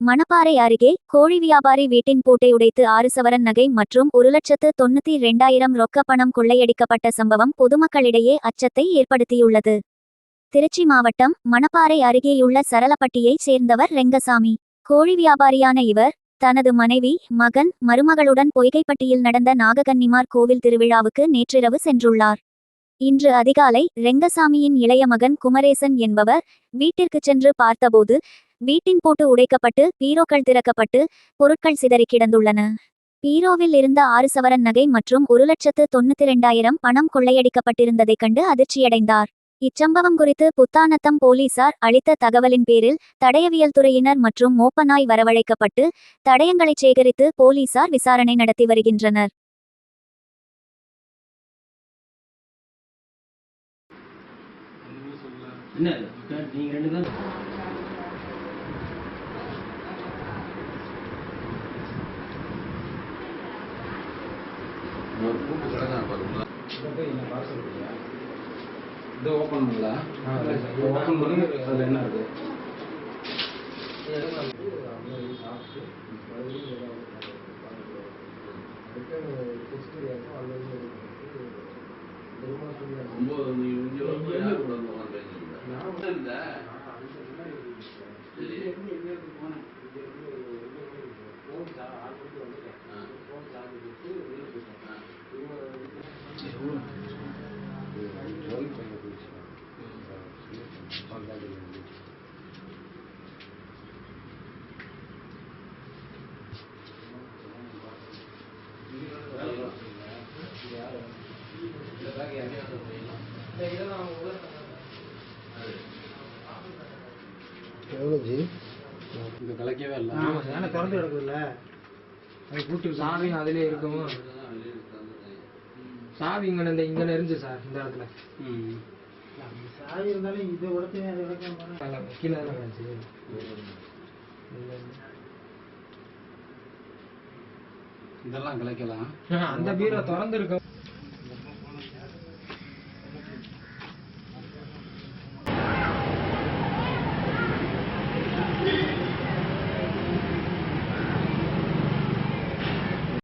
மணப்பாறை அருகே கோழி வியாபாரி வீட்டின் பூட்டை உடைத்து 6 சவரன் நகை மற்றும் 1,92,000 ரொக்க பணம் கொள்ளையடிக்கப்பட்ட சம்பவம் பொதுமக்களிடையே அச்சத்தை ஏற்படுத்தியுள்ளது. திருச்சி மாவட்டம் மணப்பாறை அருகேயுள்ள சரளப்பட்டியைச் சேர்ந்தவர் ரெங்கசாமி. கோழி வியாபாரியான இவர் தனது மனைவி, மகன், மருமகளுடன் பொய்கைப்பட்டியில் நடந்த நாககன்னிமார் கோவில் திருவிழாவுக்கு நேற்றிரவு சென்றுள்ளார். இன்று அதிகாலை ரெங்கசாமியின் இளைய மகன் குமரேசன் என்பவர் வீட்டிற்கு சென்று பார்த்தபோது வீட்டின் பூட்டு உடைக்கப்பட்டு பீரோக்கள் திறக்கப்பட்டு பொருட்கள் சிதறி கிடந்துள்ளன. பீரோவில் இருந்த 6 சவரன் நகை மற்றும் 1,92,000 பணம் கொள்ளையடிக்கப்பட்டிருந்ததைக் கண்டு அதிர்ச்சியடைந்தார். இச்சம்பவம் குறித்து புத்தானத்தம் போலீசார் அளித்த தகவலின் பேரில் தடயவியல் துறையினர் மற்றும் மோப்பநாய் வரவழைக்கப்பட்டு தடயங்களை சேகரித்து போலீசார் விசாரணை நடத்தி வருகின்றனர். இது ஓபன் பண்ணல. ஓபன் பண்ணி அதுல என்ன இருக்கு? இந்த கலக்கவே இல்லை. திறந்து கிடக்குதுல்ல, அது கூட்டு சாவியும் அதிலே இருக்கும். சாவி இங்கே இருந்துச்சு சார், இந்த இடத்துல சாவி இருந்தாலும் இதை உடச்சே கீழே இருந்துச்சு. இதெல்லாம் கலைக்கலாம். அந்த பீரோ திறந்து இருக்கும்.